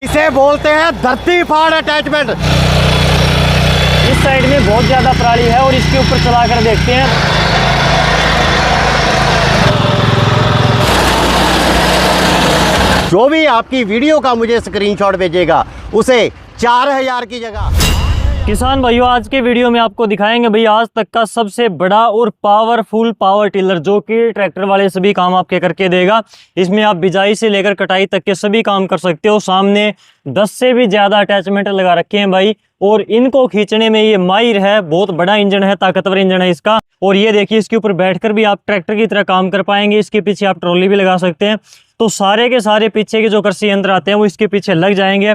इसे बोलते हैं धरती फाड़ अटैचमेंट। इस साइड में बहुत ज़्यादा पराली है और इसके ऊपर चला कर देखते हैं। जो भी आपकी वीडियो का मुझे स्क्रीनशॉट भेजेगा उसे 4000 की जगह। किसान भाइयों, आज के वीडियो में आपको दिखाएंगे भैया आज तक का सबसे बड़ा और पावरफुल पावर टिलर, जो कि ट्रैक्टर वाले सभी काम आपके करके देगा। इसमें आप बिजाई से लेकर कटाई तक के सभी काम कर सकते हो। सामने 10 से भी ज़्यादा अटैचमेंट लगा रखे हैं भाई, और इनको खींचने में ये माहिर है। बहुत बड़ा इंजन है, ताकतवर इंजन है इसका। और ये देखिए, इसके ऊपर बैठकर भी आप ट्रैक्टर की तरह काम कर पाएंगे। इसके पीछे आप ट्रॉली भी लगा सकते हैं। तो सारे के सारे पीछे के जो कृषि यंत्र आते हैं वो इसके पीछे लग जाएंगे।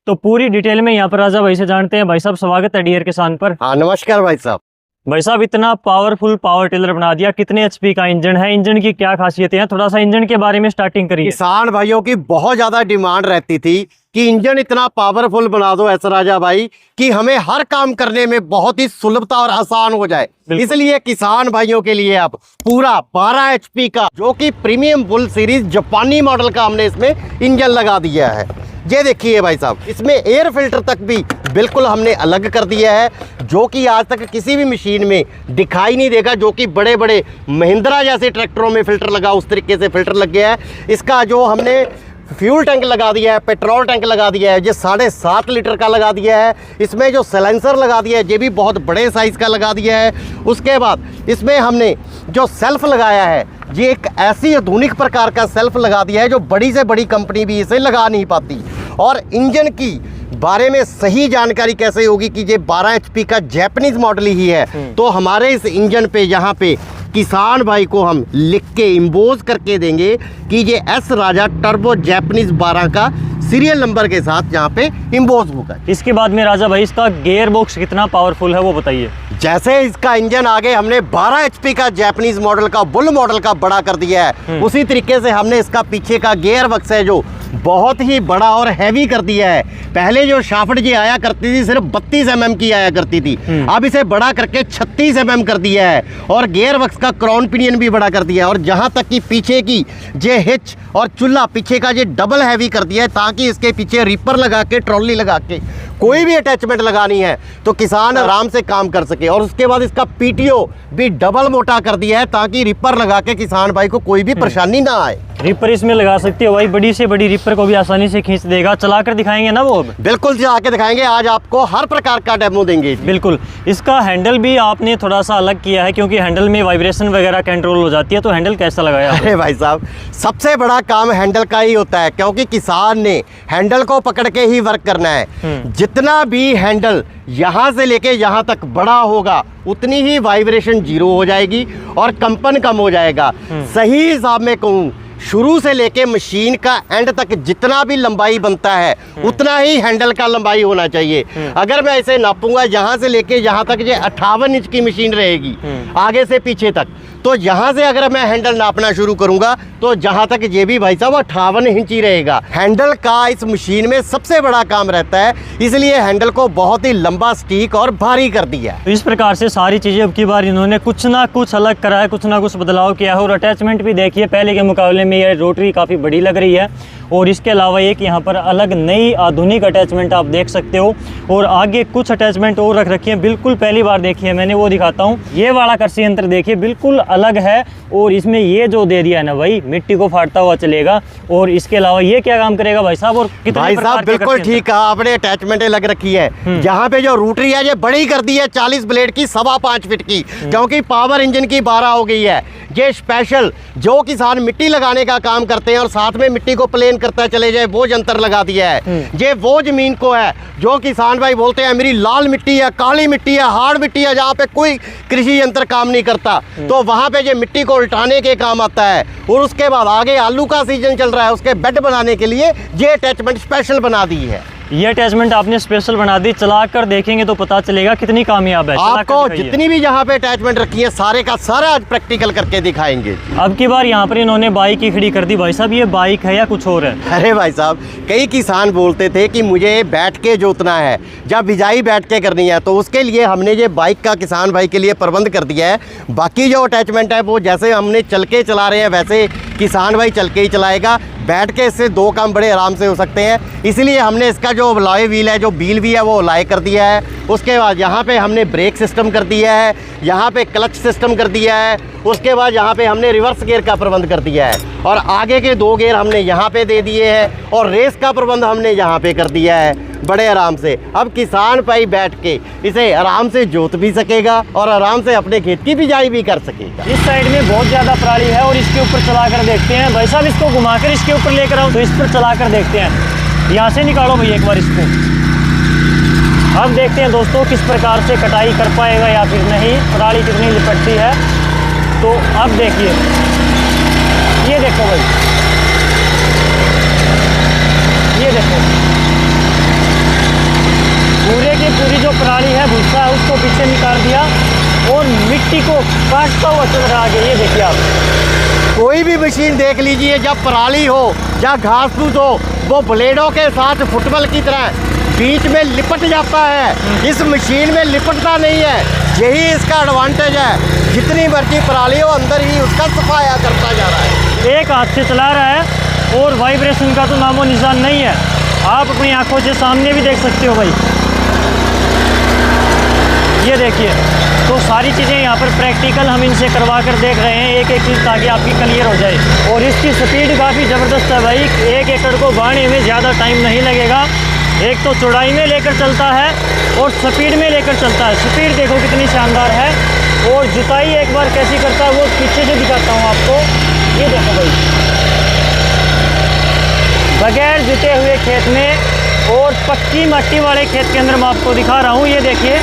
तो पूरी डिटेल में यहाँ पर राजा भाई से जानते हैं। भाई साहब, स्वागत है डियर किसान पर। हाँ, नमस्कार भाई साहब। भाई साहब, इतना पावरफुल पावर टिलर बना दिया, कितने एचपी का इंजन है, इंजन की क्या खासियतें हैं, थोड़ा सा इंजन के बारे में स्टार्टिंग करिए। किसान भाइयों की बहुत ज्यादा डिमांड रहती थी कि इंजन इतना पावरफुल बना दो ऐसा राजा भाई कि हमें हर काम करने में बहुत ही सुलभता और आसान हो जाए। इसलिए किसान भाइयों के लिए अब पूरा 12 एचपी का, जो कि प्रीमियम बुल सीरीज जापानी मॉडल का, हमने इसमें इंजन लगा दिया है। ये देखिए भाई साहब, इसमें एयर फिल्टर तक भी बिल्कुल हमने अलग कर दिया है, जो कि आज तक किसी भी मशीन में दिखाई नहीं देगा। जो कि बड़े बड़े महिंद्रा जैसे ट्रैक्टरों में फिल्टर लगा, उस तरीके से फिल्टर लग गया है। इसका जो हमने फ्यूल टैंक लगा दिया है, पेट्रोल टैंक लगा दिया है, ये 7.5 लीटर का लगा दिया है। इसमें जो साइलेंसर लगा दिया है ये भी बहुत बड़े साइज़ का लगा दिया है। उसके बाद इसमें हमने जो सेल्फ लगाया है, ये एक ऐसी आधुनिक प्रकार का सेल्फ लगा दिया है जो बड़ी से बड़ी कंपनी भी इसे लगा नहीं पाती। और इंजन की बारे में सही जानकारी कैसे होगी कि ये 12 एचपी का जैपनीज मॉडल ही है। तो हमारे इस इंजन पे यहाँ पे किसान भाई को हम लिख के इम्बोज करके देंगे कि ये एस राजा टर्बो जैपनीज 12 का सीरियल नंबर के साथ यहाँ पे इम्बोज होगा। इसके बाद में राजा भाई, इसका गियर बॉक्स कितना पावरफुल है वो बताइए। जैसे इसका इंजन आगे हमने 12 एचपी का जैपनीज मॉडल का, बुल मॉडल का बड़ा कर दिया है, उसी तरीके से हमने इसका पीछे का गियर बक्स है जो बहुत ही बड़ा और हैवी कर दिया है। पहले जो शाफ्ट जी आया करती थी सिर्फ 32 mm की आया करती थी, अब इसे बड़ा करके 36 mm कर दिया है। और गियर बक्स का क्राउन पिनियन भी बड़ा कर दिया है। और जहां तक कि पीछे की जे हिच और चूल्हा पीछे का ये डबल हैवी कर दिया है, ताकि इसके पीछे रिपर लगा के, ट्रॉली लगा के कोई भी अटैचमेंट लगानी है तो किसान आराम से काम कर सके। और उसके बाद इसका पीटीओ भी डबल मोटा कर दिया है, ताकि रिपर लगा के किसान भाई को कोई भी परेशानी ना आए। रिपर इसमें लगा सकते हो भाई, बड़ी से बड़ी रिपर को भी आसानी से खींच देगा। चलाकर दिखाएंगे ना वो? बिल्कुल चला के दिखाएंगे, आज आपको हर प्रकार का डेमो देंगे। बिल्कुल। इसका हैंडल भी आपने थोड़ा सा अलग किया है, क्योंकि हैंडल में वाइब्रेशन वगैरह कंट्रोल हो जाती है। तो हैंडल कैसा लगाया? अरे भाई साहब, सबसे बड़ा काम हैंडल का ही होता है, क्योंकि किसान ने हैंडल को पकड़ के ही वर्क करना है। जितना भी हैंडल यहाँ से लेके यहाँ तक बड़ा होगा, उतनी ही वाइब्रेशन जीरो हो जाएगी और कंपन कम हो जाएगा। सही हिसाब में कहूँ, शुरू से लेके मशीन का एंड तक जितना भी लंबाई बनता है उतना ही हैंडल का लंबाई होना चाहिए। अगर मैं इसे नापूंगा यहाँ से लेके यहाँ तक, ये 58 इंच की मशीन रहेगी आगे से पीछे तक। तो यहाँ से अगर मैं हैंडल नापना शुरू करूंगा तो जहाँ तक ये भी भाई साहब 58 इंच ही रहेगा। हैंडल का इस मशीन में सबसे बड़ा काम रहता है, इसलिए हैंडल को बहुत ही लंबा, स्टीक और भारी कर दिया है। तो इस प्रकार से सारी चीज़ें अब की बार इन्होंने कुछ ना कुछ अलग करा है, कुछ ना कुछ बदलाव किया है। और अटैचमेंट भी देखिए, पहले के मुकाबले में ये रोटरी काफ़ी बड़ी लग रही है। और इसके अलावा एक यहाँ पर अलग नई आधुनिक अटैचमेंट आप देख सकते हो। और आगे कुछ अटैचमेंट और रख रखी है, बिल्कुल पहली बार देखी है मैंने, वो दिखाता हूँ। ये वाला कृषि यंत्र देखिए, बिल्कुल अलग है। और इसमें ये जो दे दिया है ना भाई, मिट्टी को फाड़ता हुआ चलेगा। और इसके अलावा ये क्या काम करेगा भाई साहब? और कितने भाई साहब बिल्कुल ठीक है, आपने अटैचमेंट लग रखी है। यहाँ पे जो रोटरी है ये बड़ी कर दी है, 40 ब्लेड की, 5.25 फीट की, क्योंकि पावर इंजन की 12 हो गई है। ये स्पेशल जो किसान मिट्टी लगाने का काम करते हैं और साथ में मिट्टी को प्लेन करता चले जाए, वो यंत्र लगा दिया है। ये वो जमीन को है जो किसान भाई बोलते हैं मेरी लाल मिट्टी है, काली मिट्टी है, हार्ड मिट्टी है, जहाँ पे कोई कृषि यंत्र काम नहीं करता, तो वहाँ पे ये मिट्टी को उल्टाने के काम आता है। और उसके बाद आगे आलू का सीजन चल रहा है, उसके बेड बनाने के लिए ये अटैचमेंट स्पेशल बना दी है। ये अटैचमेंट आपने स्पेशल बना दी, चलाकर देखेंगे तो पता चलेगा कितनी कामयाब है। आपको जितनी भी यहाँ पे अटैचमेंट रखी है सारे का सारा आज प्रैक्टिकल करके दिखाएंगे। अब की बार यहाँ पर इन्होंने बाइक ही खड़ी कर दी। भाई साहब, ये बाइक है या कुछ और है? अरे भाई साहब, कई किसान बोलते थे कि मुझे बैठ के जोतना है, जब बिजाई बैठ के करनी है, तो उसके लिए हमने ये बाइक का किसान भाई के लिए प्रबंध कर दिया है। बाकी जो अटैचमेंट है वो जैसे हमने चल के चला रहे हैं वैसे किसान भाई चल के ही चलाएगा, बैठ के इससे 2 काम बड़े आराम से हो सकते हैं। इसलिए हमने इसका जो लॉय व्हील है, जो व्हील भी है, वो लॉय कर दिया है। उसके बाद यहाँ पे हमने ब्रेक सिस्टम कर दिया है, यहाँ पे क्लच सिस्टम कर दिया है, उसके बाद यहाँ पे हमने रिवर्स गियर का प्रबंध कर दिया है, और आगे के 2 गियर हमने यहाँ पे दे दिए हैं, और रेस का प्रबंध हमने यहाँ पे कर दिया है बड़े आराम से। अब किसान भाई बैठ के इसे आराम से जोत भी सकेगा और आराम से अपने खेत की बिजाई भी कर सकेगा। इस साइड में बहुत ज़्यादा पराली है और इसके ऊपर चला कर देखते हैं। भाई साहब इसको घुमाकर इसके ऊपर लेकर आओ, तो इस पर चला कर देखते हैं। यहाँ से निकालो भाई एक बार इसको। अब देखते हैं दोस्तों किस प्रकार से कटाई कर पाएगा या फिर नहीं, पराली कितनी लिपटती है। तो अब देखिए, ये देखो भाई, ये देखो पूरे की पूरी जो पराली है, भूसा है, उसको पीछे निकाल दिया और मिट्टी को काटता हुआ चल रहा है। ये देखिए आप, कोई भी मशीन देख लीजिए, जब पराली हो या घास फूस हो, वो ब्लेडों के साथ फुटबॉल की तरह बीच में लिपट जाता है। इस मशीन में लिपटता नहीं है, यही इसका एडवांटेज है। जितनी मर्जी पराली हो, अंदर ही उसका सफाया करता जा रहा है। एक हाथ से चला रहा है और वाइब्रेशन का तो नामो निशान नहीं है। आप अपनी आंखों से सामने भी देख सकते हो भाई, ये देखिए। तो सारी चीज़ें यहाँ पर प्रैक्टिकल हम इनसे करवा कर देख रहे हैं, एक एक चीज़, ताकि आपकी क्लियर हो जाए। और इसकी स्पीड काफ़ी ज़बरदस्त है भाई, 1 एकड़ को बाढ़ने में ज़्यादा टाइम नहीं लगेगा। एक तो चौड़ाई में लेकर चलता है और स्पीड में लेकर चलता है। स्पीड देखो कितनी शानदार है। और जुताई एक बार कैसी करता है वो पीछे से दिखाता हूँ आपको। ये देखो भाई, बगैर जुते हुए खेत में और पक्की मट्टी वाले खेत के अंदर मैं आपको दिखा रहा हूँ। ये देखिए,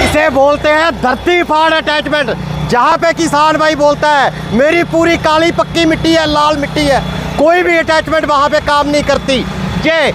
इसे बोलते हैं धरती फाड़ अटैचमेंट। जहाँ पे किसान भाई बोलता है मेरी पूरी काली पक्की मिट्टी है, लाल मिट्टी है, कोई भी अटैचमेंट वहाँ पे काम नहीं करती। ये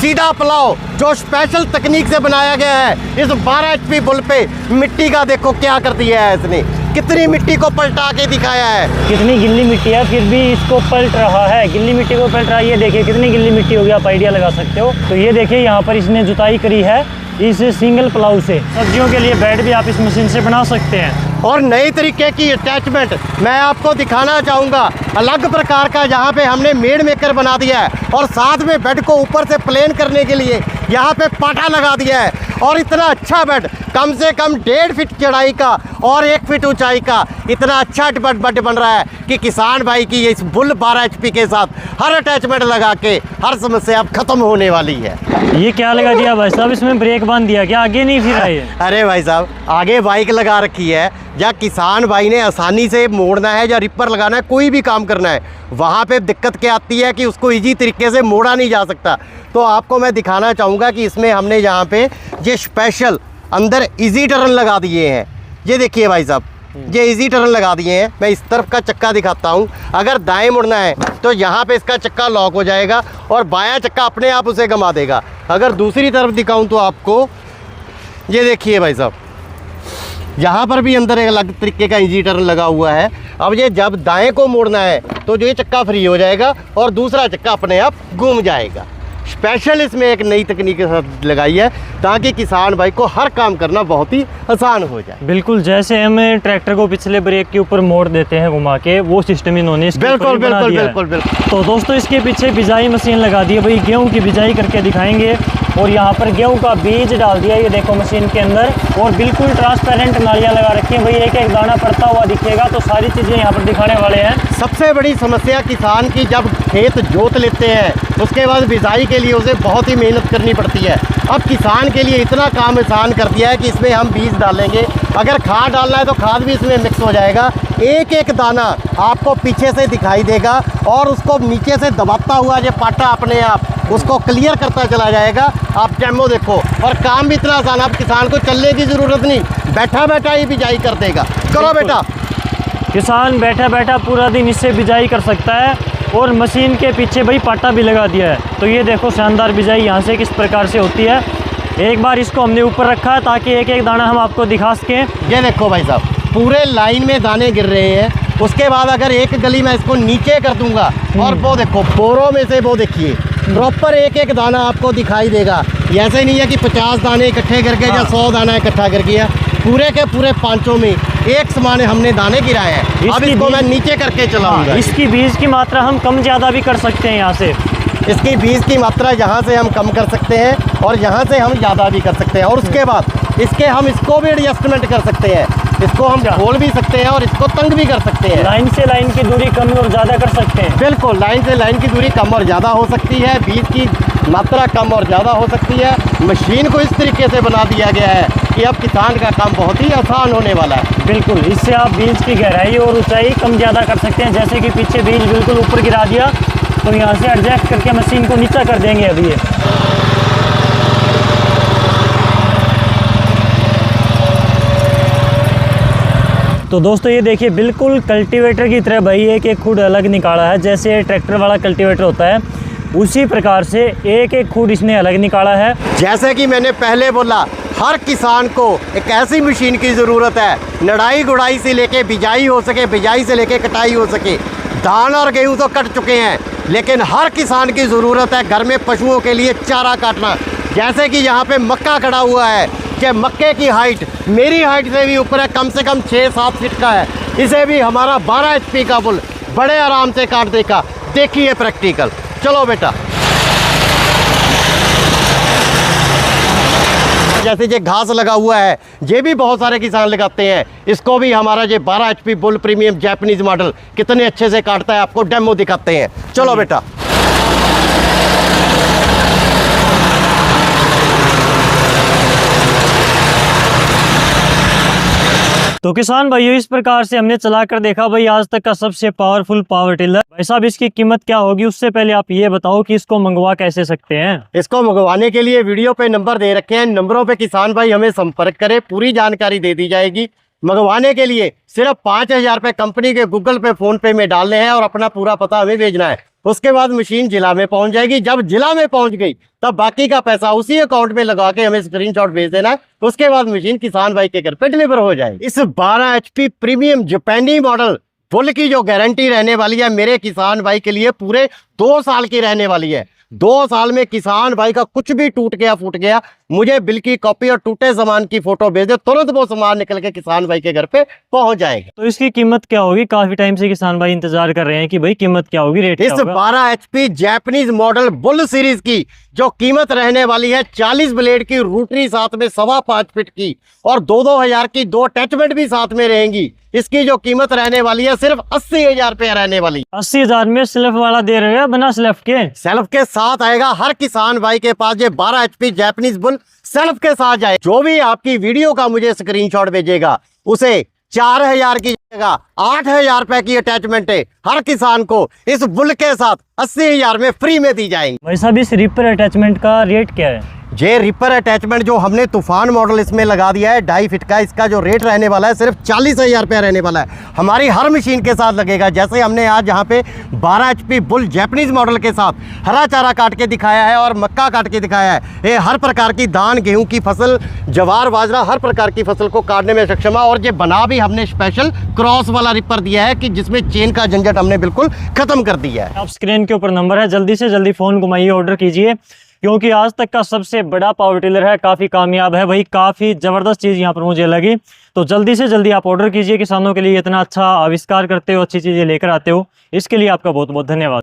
सीधा प्लाव जो स्पेशल तकनीक से बनाया गया है, इस 12 HP बुल पे मिट्टी का देखो क्या कर दिया है इसने, कितनी मिट्टी को पलटा के दिखाया है। कितनी गिल्ली मिट्टी है फिर भी इसको पलट रहा है, गिल्ली मिट्टी को पलट रहा है। ये देखिए कितनी गिल्ली मिट्टी होगी, आप आइडिया लगा सकते हो। तो ये देखिए यहाँ पर इसने जुताई करी है इस सिंगल प्लाऊ से। सब्जियों के लिए बेड भी आप इस मशीन से बना सकते हैं। और नई तरीके की अटैचमेंट मैं आपको दिखाना चाहूँगा, अलग प्रकार का, जहाँ पे हमने मेड मेकर बना दिया है और साथ में बेड को ऊपर से प्लेन करने के लिए यहाँ पे पाटा लगा दिया है। और इतना अच्छा बेड, कम से कम 1.5 फीट चौड़ाई का और 1 फीट ऊंचाई का, इतना अच्छा बेड बन रहा है कि किसान भाई की इस बुल 12 HP के साथ हर अटैचमेंट लगा के हर समस्या अब खत्म होने वाली है। ये क्या लगा दिया भाई साहब, इसमें ब्रेक बांध दिया क्या, आगे नहीं फिर रही है? अरे भाई साहब, आगे बाइक लगा रखी है, या किसान भाई ने आसानी से मोड़ना है या रिपर लगाना है, कोई भी काम करना है, वहाँ पे दिक्कत क्या आती है कि उसको इजी तरीके से मोड़ा नहीं जा सकता। तो आपको मैं दिखाना चाहूँगा कि इसमें हमने यहाँ पे ये स्पेशल अंदर इजी टर्न लगा दिए हैं। ये देखिए भाई साहब, ये इजी टर्न लगा दिए हैं। मैं इस तरफ का चक्का दिखाता हूँ, अगर दाएं मुड़ना है तो यहाँ पे इसका चक्का लॉक हो जाएगा और बायां चक्का अपने आप उसे घुमा देगा। अगर दूसरी तरफ दिखाऊँ तो आपको ये देखिए भाई साहब, यहाँ पर भी अंदर एक अलग तरीके का इजी टर्न लगा हुआ है। अब ये जब दाएं को मोड़ना है तो जो ये चक्का फ्री हो जाएगा और दूसरा चक्का अपने आप घूम जाएगा। स्पेशल इसमें एक नई तकनीक के साथ लगाई है ताकि किसान भाई को हर काम करना बहुत ही आसान हो जाए। बिल्कुल, जैसे हम ट्रैक्टर को पिछले ब्रेक के ऊपर मोड़ देते हैं घुमा के, वो सिस्टम इन्होंने बिल्कुल बिल्कुल बिल्कुल बिल्कुल। तो दोस्तों इसके पीछे बिजाई मशीन लगा दी है भाई, गेहूं की बिजाई करके दिखाएंगे। और यहाँ पर गेहूं का बीज डाल दिया, ये देखो मशीन के अंदर, और बिल्कुल ट्रांसपेरेंट नालियाँ लगा रखी हैं भाई, एक एक दाना पड़ता हुआ दिखेगा। तो सारी चीज़ें यहाँ पर दिखाने वाले हैं। सबसे बड़ी समस्या किसान की, जब खेत जोत लेते हैं उसके बाद बिजाई के लिए उसे बहुत ही मेहनत करनी पड़ती है। अब किसान के लिए इतना काम आसान कर दिया है कि इसमें हम बीज डालेंगे, अगर खाद डालना है तो खाद भी इसमें मिक्स हो जाएगा। एक एक दाना आपको पीछे से दिखाई देगा और उसको नीचे से दबाता हुआ ये पाटा अपने आप उसको क्लियर करता चला जाएगा। आप डेमो देखो, और काम भी इतना आसान, अब किसान को चलने की ज़रूरत नहीं, बैठा बैठा ही बिजाई कर देगा। करो बेटा, किसान बैठा बैठा पूरा दिन इससे बिजाई कर सकता है। और मशीन के पीछे भाई पाटा भी लगा दिया है। तो ये देखो शानदार बिजाई यहाँ से किस प्रकार से होती है। एक बार इसको हमने ऊपर रखा है ताकि एक एक दाना हम आपको दिखा सकें। ये देखो भाई साहब, पूरे लाइन में दाने गिर रहे हैं। उसके बाद अगर एक गली में इसको नीचे कर दूंगा और वो देखो बोरों में से वो देखिए प्रॉपर एक एक दाना आपको दिखाई देगा। ऐसे नहीं है कि 50 दाने इकट्ठे करके या 100 दाना इकट्ठा कर किया, पूरे के पूरे पांचों में एक समान हमने दाने गिराए हैं। अब इसको मैं नीचे करके चलाऊंगा। इसकी बीज की मात्रा हम कम ज़्यादा भी कर सकते हैं यहाँ से। इसकी बीज की मात्रा यहाँ से हम कम कर सकते हैं और यहाँ से हम ज़्यादा भी कर सकते हैं। और उसके बाद इसको भी एडजस्टमेंट कर सकते हैं। इसको हम खोल भी सकते हैं और इसको तंग भी कर सकते हैं। लाइन से लाइन की दूरी कम और ज़्यादा कर सकते हैं। बिल्कुल, लाइन से लाइन की दूरी कम और ज़्यादा हो सकती है। बीज की मात्रा कम और ज़्यादा हो सकती है। मशीन को इस तरीके से बना दिया गया है कि अब किसान का काम बहुत ही आसान होने वाला है। बिल्कुल, इससे आप बीज की गहराई और ऊंचाई कम ज़्यादा कर सकते हैं। जैसे कि पीछे बीज बिल्कुल ऊपर गिरा दिया तो यहाँ से एडजस्ट करके मशीन को नीचा कर देंगे अभी ये। तो दोस्तों ये देखिए बिल्कुल कल्टीवेटर की तरह भाई एक एक खूड अलग निकाला है। जैसे ट्रैक्टर वाला कल्टीवेटर होता है उसी प्रकार से एक एक खूड इसने अलग निकाला है। जैसे कि मैंने पहले बोला, हर किसान को एक ऐसी मशीन की ज़रूरत है, नड़ाई गुड़ाई से लेके बिजाई हो सके, बिजाई से लेके कटाई हो सके। धान और गेहूँ तो कट चुके हैं, लेकिन हर किसान की ज़रूरत है घर में पशुओं के लिए चारा काटना। जैसे कि यहाँ पे मक्का खड़ा हुआ है कि मक्के की हाइट मेरी हाइट से भी ऊपर है, कम से कम 6-7 फीट का है। इसे भी हमारा 12 HP का बुल बड़े आराम से काट देगा। देखिए प्रैक्टिकल, चलो बेटा। जैसे ये घास लगा हुआ है, ये भी बहुत सारे किसान लगाते हैं। इसको भी हमारा ये 12 HP bull premium Japanese model कितने अच्छे से काटता है, आपको डेमो दिखाते हैं। चलो बेटा। तो किसान भाइयों इस प्रकार से हमने चलाकर देखा भाई आज तक का सबसे पावरफुल पावर टिलर। भाई साहब इसकी कीमत क्या होगी, उससे पहले आप ये बताओ कि इसको मंगवा कैसे सकते हैं। इसको मंगवाने के लिए वीडियो पे नंबर दे रखे हैं, नंबरों पे किसान भाई हमें संपर्क करें, पूरी जानकारी दे दी जाएगी। मंगवाने के लिए सिर्फ 5,000 रुपये कंपनी के गूगल पे फोन पे में डालने हैं और अपना पूरा पता हमें भेजना है। उसके बाद मशीन जिला में पहुंच जाएगी। जब जिला में पहुंच गई तब बाकी का पैसा उसी अकाउंट में लगा के हमें स्क्रीनशॉट भेज देना है। उसके बाद मशीन किसान भाई के घर पे डिलीवर हो जाएगी। इस 12 HP प्रीमियम जापानी मॉडल बुल की जो गारंटी रहने वाली है मेरे किसान भाई के लिए पूरे 2 साल की रहने वाली है। 2 साल में किसान भाई का कुछ भी टूट गया फूट गया, मुझे बिल की कॉपी और टूटे सामान की फोटो भेज दे, तुरंत वो सामान निकल के किसान भाई के घर पे पहुंच जाएगा। तो इसकी कीमत क्या होगी? काफी टाइम से किसान भाई इंतजार कर रहे हैं कि भाई कीमत क्या होगी, रेट इस 12 HP Japanese model bull series की जो कीमत रहने वाली है 40 ब्लेड की रोटरी, साथ में 5.25 फीट की और 2-2 हज़ार की 2 अटैचमेंट भी साथ में रहेंगी। इसकी जो कीमत रहने वाली है सिर्फ 80,000 रुपया रहने वाली। 80,000 में सेल्फ वाला दे रहे हैं, बिना सेल्फ के? सेल्फ के साथ आएगा। हर किसान भाई के पास ये 12 HP जैपनीज बुल सेल्फ के साथ जाए। जो भी आपकी वीडियो का मुझे स्क्रीनशॉट भेजेगा उसे 4,000 की जगह 8,000 रुपए की अटैचमेंट है हर किसान को इस बुल के साथ 80,000 में फ्री में दी जाएंगी। भाई साहब इस रिपर अटैचमेंट का रेट क्या है? ये रिपर अटैचमेंट जो हमने तूफान मॉडल इसमें लगा दिया है 2.5 फीट का, इसका जो रेट रहने वाला है सिर्फ 40,000 रुपया रहने वाला है। हमारी हर मशीन के साथ लगेगा। जैसे हमने आज यहाँ पे 12 HP बुल जैपनीज मॉडल के साथ हरा चारा काट के दिखाया है और मक्का काट के दिखाया है। ये हर प्रकार की धान गेहूं की फसल, जवार बाजरा, हर प्रकार की फसल को काटने में सक्षम है। और ये बना भी हमने स्पेशल क्रॉस वाला रिपर दिया है कि जिसमें चेन का झंझट हमने बिल्कुल खत्म कर दिया है। आप स्क्रीन के ऊपर नंबर है, जल्दी से जल्दी फोन घुमाइए, ऑर्डर कीजिए, क्योंकि आज तक का सबसे बड़ा पावर टिलर है, काफ़ी कामयाब है भाई, काफ़ी ज़बरदस्त चीज़ यहाँ पर मुझे लगी। तो जल्दी से जल्दी आप ऑर्डर कीजिए। किसानों के लिए इतना अच्छा आविष्कार करते हो, अच्छी चीज़ें लेकर आते हो, इसके लिए आपका बहुत बहुत धन्यवाद।